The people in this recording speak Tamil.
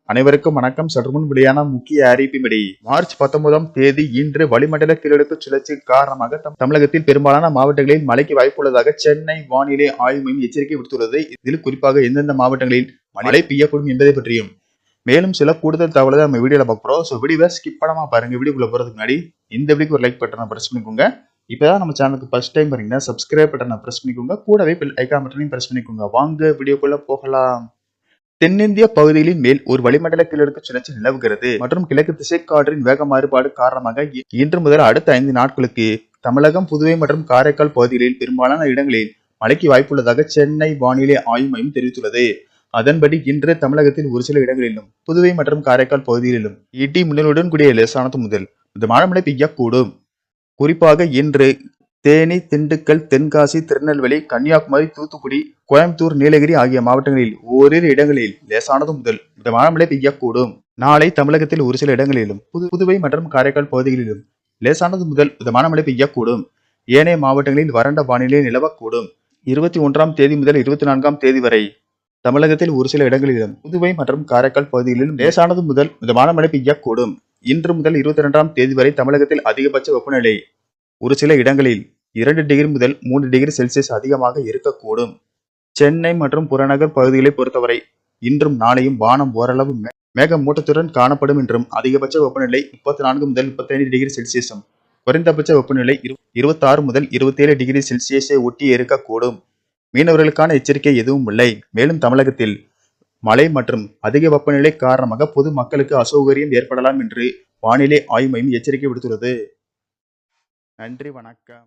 அனைவருக்கும் வணக்கம். சற்று முன் வெளியான முக்கிய அறிவிப்பின்படி மார்ச் 19ஆம் தேதி இன்று வளிமண்டல கீழடுக்கு சுழற்சி காரணமாக தமிழகத்தில் பெரும்பாலான மாவட்டங்களில் மழைக்கு வாய்ப்புள்ளதாக சென்னை வானிலை ஆய்வு மையம் எச்சரிக்கை விடுத்துள்ளது. இதில் குறிப்பாக எந்தெந்த மாவட்டங்களில் மழை பெய்யக்கூடும் என்பதை பற்றியும் மேலும் சில கூடுதல் தகவலை நம்ம வீடியோல பார்க்குறோம். ஸோ வீடியோவை ஸ்கிப் பண்ணாம பாருங்க. வீடியோக்குள்ள போறதுக்கு முன்னாடி இந்த வீடியோக்கு ஒரு லைக் பட்டனை பிரஸ் பண்ணிக்கோங்க. இப்பதான் நம்ம சேனலுக்கு ஃபர்ஸ்ட் டைம் பாருங்கன்னா சப்ஸ்கிரைப் பட்டனை பிரஸ் பண்ணிக்கோங்க. கூடவே பெல் ஐகான் பட்டனையும் பிரஸ் பண்ணிக்கோங்க. வாங்க வீடியோக்குள்ள போகலாம். தென்னிந்திய பகுதிகளின் மேல் ஒரு வளிமண்டல கீழடுக்கு சுழற்சி நிலவுகிறது மற்றும் கிழக்கு திசை காற்றின் வேக மாறுபாடு காரணமாக இன்று முதல் அடுத்த 5 நாட்களுக்கு தமிழகம், புதுவை மற்றும் காரைக்கால் பகுதிகளில் பெரும்பாலான இடங்களில் மழைக்கு வாய்ப்புள்ளதாக சென்னை வானிலை ஆய்வு மையம் தெரிவித்துள்ளது. அதன்படி இன்று தமிழகத்தில் ஒரு சில இடங்களிலும் புதுவை மற்றும் காரைக்கால் பகுதிகளிலும் இடி மின்னலுடன் கூடிய லேசானது முதல் மிதமான மழை பெய்யக்கூடும். குறிப்பாக இன்று தேனி, திண்டுக்கல், தென்காசி, திருநெல்வேலி, கன்னியாகுமரி, தூத்துக்குடி, கோயம்புத்தூர், நீலகிரி ஆகிய மாவட்டங்களில் ஓரிரு இடங்களில் லேசானது முதல் மிதமான மழை பெய்யக்கூடும். நாளை தமிழகத்தில் ஒரு சில இடங்களிலும் புதுவை மற்றும் காரைக்கால் பகுதிகளிலும் லேசானது முதல் மிதமான மழை பெய்யக்கூடும். ஏனைய மாவட்டங்களில் வறண்ட வானிலை நிலவக்கூடும். 21ஆம் தேதி முதல் 24ஆம் தேதி வரை தமிழகத்தில் ஒரு சில இடங்களிலும் புதுவை மற்றும் காரைக்கால் பகுதிகளிலும் லேசானது முதல் மிதமான மழை பெய்யக்கூடும். இன்று முதல் 22ஆம் தேதி வரை தமிழகத்தில் அதிகபட்ச வெப்பநிலை ஒரு சில இடங்களில் 2 டிகிரி முதல் 3 டிகிரி செல்சியஸ் அதிகமாக இருக்கக்கூடும். சென்னை மற்றும் புறநகர் பகுதிகளை பொறுத்தவரை இன்றும் நாளையும் வானம் ஓரளவு மேகமூட்டத்துடன் காணப்படும் என்றும் அதிகபட்ச வெப்பநிலை 34 முதல் 35 டிகிரி செல்சியஸும் குறைந்தபட்ச வெப்பநிலை 26 முதல் 27 டிகிரி செல்சியஸை ஒட்டி இருக்கக்கூடும். மீனவர்களுக்கான எச்சரிக்கை எதுவும் இல்லை. மேலும் தமிழகத்தில் மழை மற்றும் அதிக வெப்பநிலை காரணமாக பொது மக்களுக்கு அசௌகரியம் ஏற்படலாம் என்று வானிலை ஆய்வு மையம் எச்சரிக்கை விடுத்துள்ளது. நன்றி, வணக்கம்.